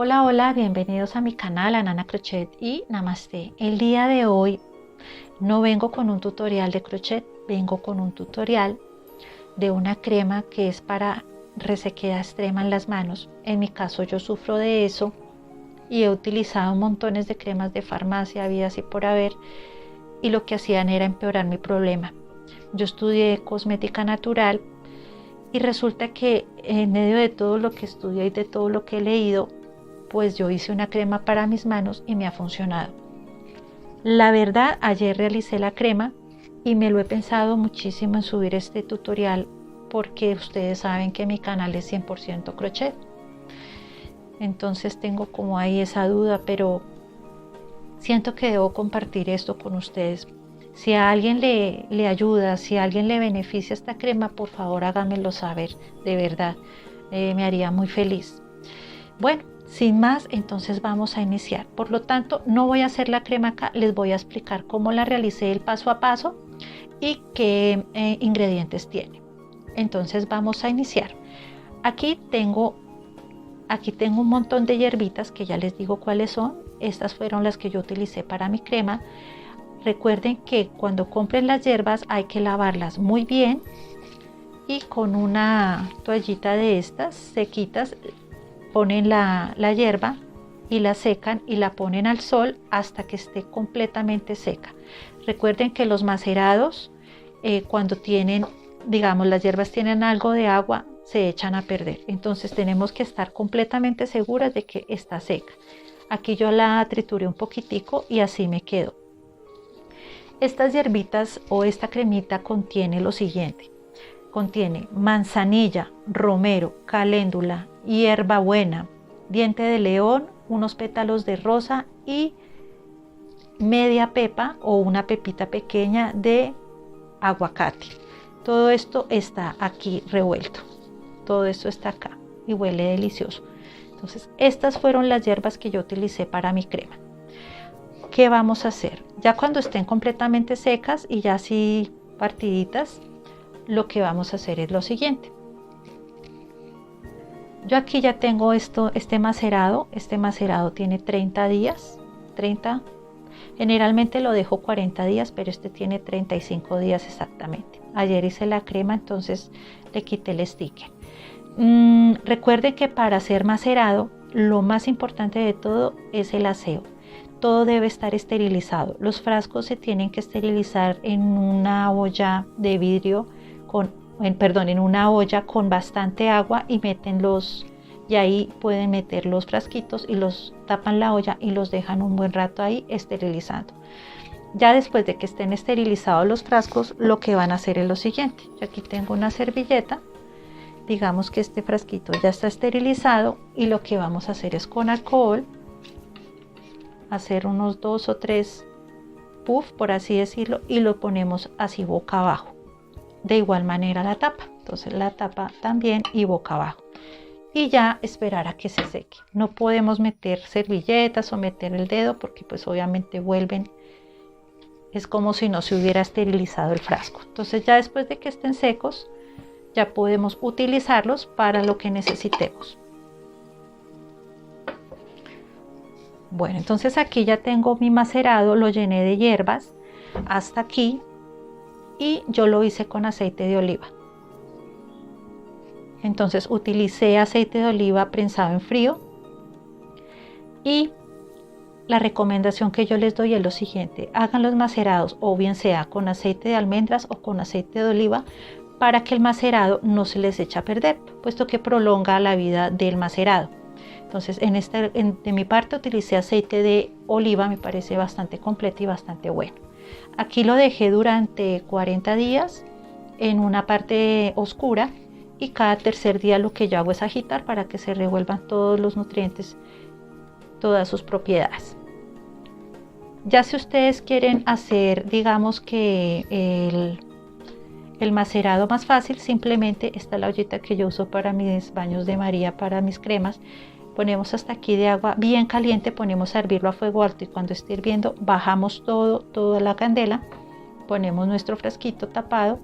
Hola, hola, bienvenidos a mi canal Anana Crochet y Namaste. El día de hoy no vengo con un tutorial de crochet, vengo con un tutorial de una crema que es para resequedad extrema en las manos. En mi caso yo sufro de eso y he utilizado montones de cremas de farmacia, habidas y por haber, y lo que hacían era empeorar mi problema. Yo estudié cosmética natural y resulta que en medio de todo lo que estudié y de todo lo que he leído, pues yo hice una crema para mis manos y me ha funcionado. La verdad, ayer realicé la crema y me lo he pensado muchísimo en subir este tutorial porque ustedes saben que mi canal es 100% crochet. Entonces tengo como ahí esa duda, pero siento que debo compartir esto con ustedes. Si a alguien le ayuda, si a alguien le beneficia esta crema, por favor háganmelo saber, de verdad, me haría muy feliz. Bueno, sin más, entonces vamos a iniciar. Por lo tanto, no voy a hacer la crema acá, les voy a explicar cómo la realicé el paso a paso y qué ingredientes tiene. Entonces vamos a iniciar. Aquí tengo un montón de hierbitas que ya les digo cuáles son. Estas fueron las que yo utilicé para mi crema. Recuerden que cuando compren las hierbas hay que lavarlas muy bien y con una toallita de estas sequitas ponen la hierba y la secan y la ponen al sol hasta que esté completamente seca. Recuerden que los macerados cuando tienen, digamos, las hierbas tienen algo de agua, se echan a perder. Entonces tenemos que estar completamente seguras de que está seca. Aquí yo la trituré un poquitico y así me quedó. Estas hierbitas o esta cremita contiene lo siguiente. Contiene manzanilla, romero, caléndula, hierbabuena, diente de león, unos pétalos de rosa y media pepa o una pepita pequeña de aguacate. Todo esto está aquí revuelto. Todo esto está acá y huele delicioso. Entonces, estas fueron las hierbas que yo utilicé para mi crema. ¿Qué vamos a hacer? Ya cuando estén completamente secas y ya así partiditas, lo que vamos a hacer es lo siguiente. Yo aquí ya tengo este macerado tiene 30 días, generalmente lo dejo 40 días, pero este tiene 35 días exactamente. Ayer hice la crema, entonces le quité el sticker. Recuerden que para hacer macerado, lo más importante de todo es el aseo. Todo debe estar esterilizado. Los frascos se tienen que esterilizar en una olla de vidrio en una olla con bastante agua y ahí pueden meter los frasquitos y los tapan la olla y los dejan un buen rato ahí esterilizando. Ya después de que estén esterilizados los frascos, lo que van a hacer es lo siguiente. Yo aquí tengo una servilleta, digamos que este frasquito ya está esterilizado y lo que vamos a hacer es con alcohol hacer unos 2 o 3 puff, por así decirlo, y lo ponemos así boca abajo. De igual manera la tapa, entonces la tapa también y boca abajo. Y ya esperar a que se seque. No podemos meter servilletas o meter el dedo porque pues obviamente vuelven. Es como si no se hubiera esterilizado el frasco. Entonces ya después de que estén secos, ya podemos utilizarlos para lo que necesitemos. Bueno, entonces aquí ya tengo mi macerado, lo llené de hierbas hasta aquí y yo lo hice con aceite de oliva. Entonces utilicé aceite de oliva prensado en frío y la recomendación que yo les doy es lo siguiente: hagan los macerados o bien sea con aceite de almendras o con aceite de oliva para que el macerado no se les eche a perder, puesto que prolonga la vida del macerado. Entonces de mi parte utilicé aceite de oliva, me parece bastante completo y bastante bueno. Aquí lo dejé durante 40 días en una parte oscura y cada tercer día lo que yo hago es agitar para que se revuelvan todos los nutrientes, todas sus propiedades. Ya si ustedes quieren hacer, digamos que el macerado más fácil, simplemente está la ollita que yo uso para mis baños de María, para mis cremas. Ponemos hasta aquí de agua bien caliente, ponemos a hervirlo a fuego alto y cuando esté hirviendo bajamos toda la candela, ponemos nuestro frasquito tapado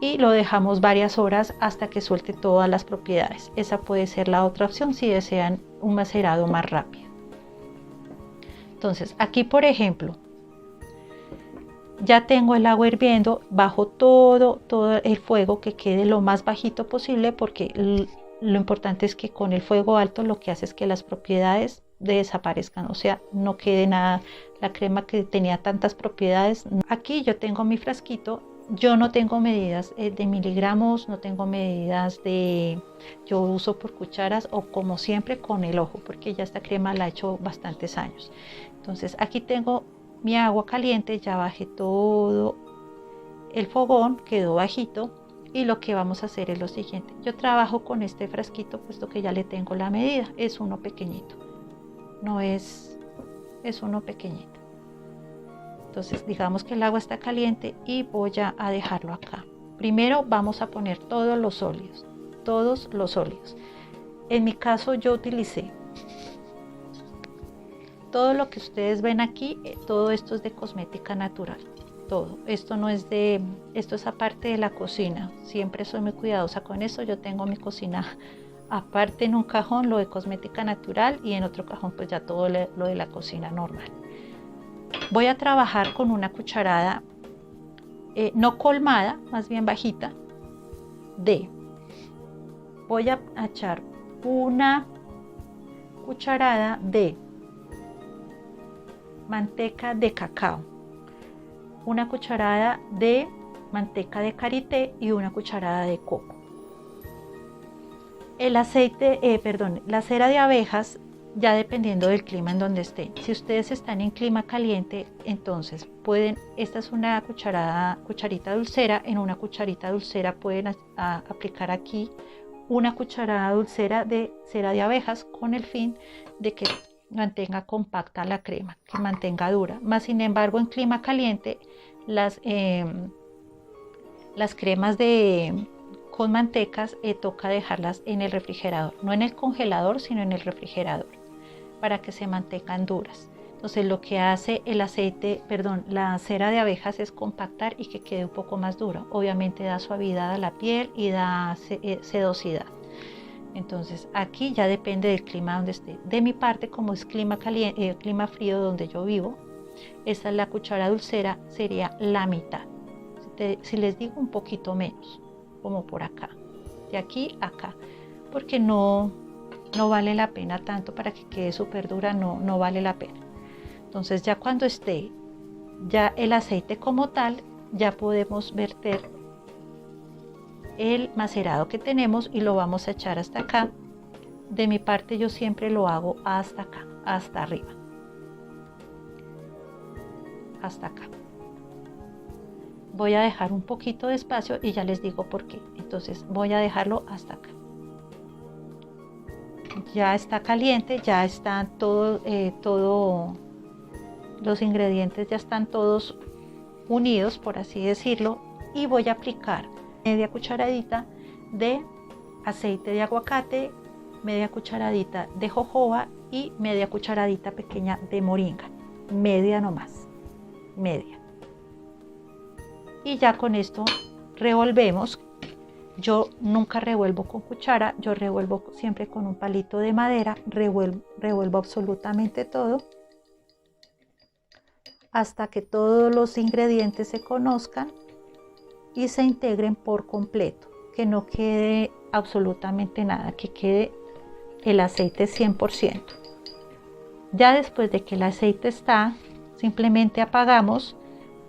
y lo dejamos varias horas hasta que suelte todas las propiedades. Esa puede ser la otra opción si desean un macerado más rápido. Entonces aquí, por ejemplo, ya tengo el agua hirviendo, bajo todo el fuego, que quede lo más bajito posible, porque lo importante es que con el fuego alto lo que hace es que las propiedades desaparezcan, o sea, no quede nada, la crema que tenía tantas propiedades. Aquí yo tengo mi frasquito, yo no tengo medidas de miligramos, no tengo medidas yo uso por cucharas o como siempre con el ojo, porque ya esta crema la he hecho bastantes años. Entonces aquí tengo mi agua caliente, ya bajé todo el fogón, quedó bajito, y lo que vamos a hacer es lo siguiente. Yo trabajo con este frasquito puesto que ya le tengo la medida, es uno pequeñito, no es uno pequeñito. Entonces digamos que el agua está caliente y voy a dejarlo acá. Primero vamos a poner todos los óleos. En mi caso yo utilicé todo lo que ustedes ven aquí, todo esto es de cosmética natural. Todo esto no es esto es aparte de la cocina, siempre soy muy cuidadosa con eso. Yo tengo mi cocina aparte, en un cajón lo de cosmética natural y en otro cajón pues ya todo lo de la cocina normal. Voy a trabajar con una cucharada no colmada, más bien bajita, voy a echar una cucharada de manteca de cacao, una cucharada de manteca de karité y una cucharada de coco. El aceite, la cera de abejas, ya dependiendo del clima en donde estén. Si ustedes están en clima caliente, entonces esta es una cucharita dulcera. En una cucharita dulcera pueden aplicar aquí una cucharada dulcera de cera de abejas, con el fin de que mantenga compacta la crema, que mantenga dura. Más sin embargo, en clima caliente, las cremas con mantecas toca dejarlas en el refrigerador, no en el congelador, sino en el refrigerador, para que se mantengan duras. Entonces lo que hace la cera de abejas es compactar y que quede un poco más dura. Obviamente da suavidad a la piel y da sedosidad. Entonces aquí ya depende del clima donde esté. De mi parte, como es clima frío donde yo vivo, esta es la cuchara dulcera, sería la mitad. Si les digo, un poquito menos, como por acá, de aquí a acá, porque no vale la pena tanto para que quede súper dura, no vale la pena. Entonces ya cuando esté ya el aceite como tal, ya podemos verter el macerado que tenemos y lo vamos a echar hasta acá. De mi parte yo siempre lo hago hasta acá, hasta arriba, hasta acá. Voy a dejar un poquito de espacio y ya les digo por qué. Entonces voy a dejarlo hasta acá. Ya está caliente, ya están los ingredientes ya están todos unidos, por así decirlo, y voy a aplicar media cucharadita de aceite de aguacate, media cucharadita de jojoba y media cucharadita pequeña de moringa, media nomás, media. Y ya con esto revolvemos. Yo nunca revuelvo con cuchara, yo revuelvo siempre con un palito de madera, revuelvo absolutamente todo hasta que todos los ingredientes se conozcan y se integren por completo, que no quede absolutamente nada, que quede el aceite 100%. Ya después de que el aceite está, simplemente apagamos,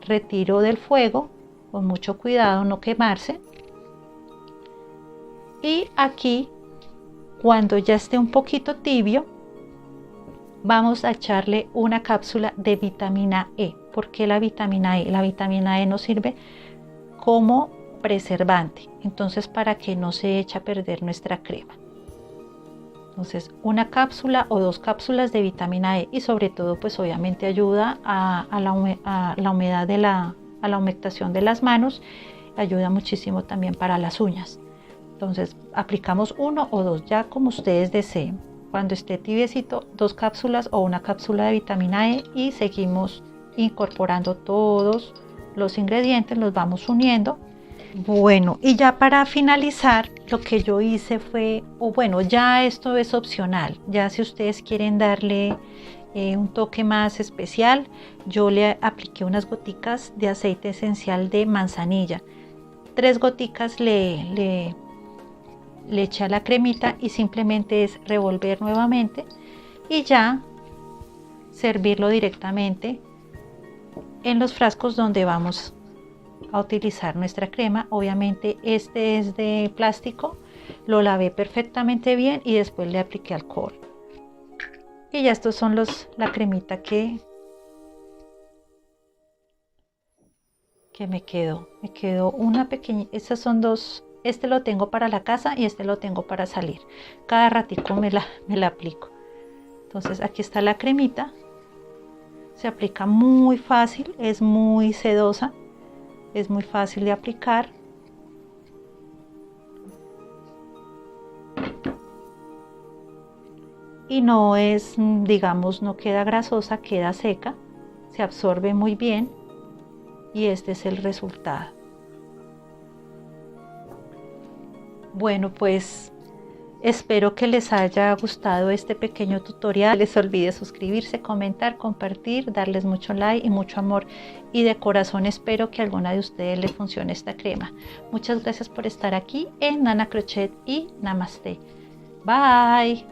retiro del fuego, con mucho cuidado no quemarse. Y aquí, cuando ya esté un poquito tibio, vamos a echarle una cápsula de vitamina E. ¿Por qué la vitamina E? La vitamina E nos sirve como preservante, entonces para que no se eche a perder nuestra crema. Entonces una cápsula o 2 cápsulas de vitamina E, y sobre todo pues obviamente ayuda a la humedad a la humectación de las manos, ayuda muchísimo también para las uñas. Entonces aplicamos 1 o 2, ya como ustedes deseen. Cuando esté tibiecito, 2 cápsulas o una cápsula de vitamina E, y seguimos incorporando todos los ingredientes, los vamos uniendo. Bueno, y ya para finalizar, lo que yo hice fue, o bueno, ya esto es opcional, ya si ustedes quieren darle un toque más especial, yo le apliqué unas goticas de aceite esencial de manzanilla. 3 goticas le eché a la cremita y simplemente es revolver nuevamente y ya servirlo directamente en los frascos donde vamos a utilizar nuestra crema. Obviamente este es de plástico, lo lavé perfectamente bien y después le apliqué alcohol. Y ya estos son la cremita que me quedó una pequeña. Estas son dos, este lo tengo para la casa y este lo tengo para salir. Cada ratico me la aplico. Entonces aquí está la cremita, se aplica muy fácil, es muy sedosa, es muy fácil de aplicar. Y no es, digamos, no queda grasosa, queda seca, se absorbe muy bien y este es el resultado. Bueno, pues espero que les haya gustado este pequeño tutorial. No les olvide suscribirse, comentar, compartir, darles mucho like y mucho amor. Y de corazón espero que a alguna de ustedes les funcione esta crema. Muchas gracias por estar aquí en Nana Crochet y Namaste. Bye.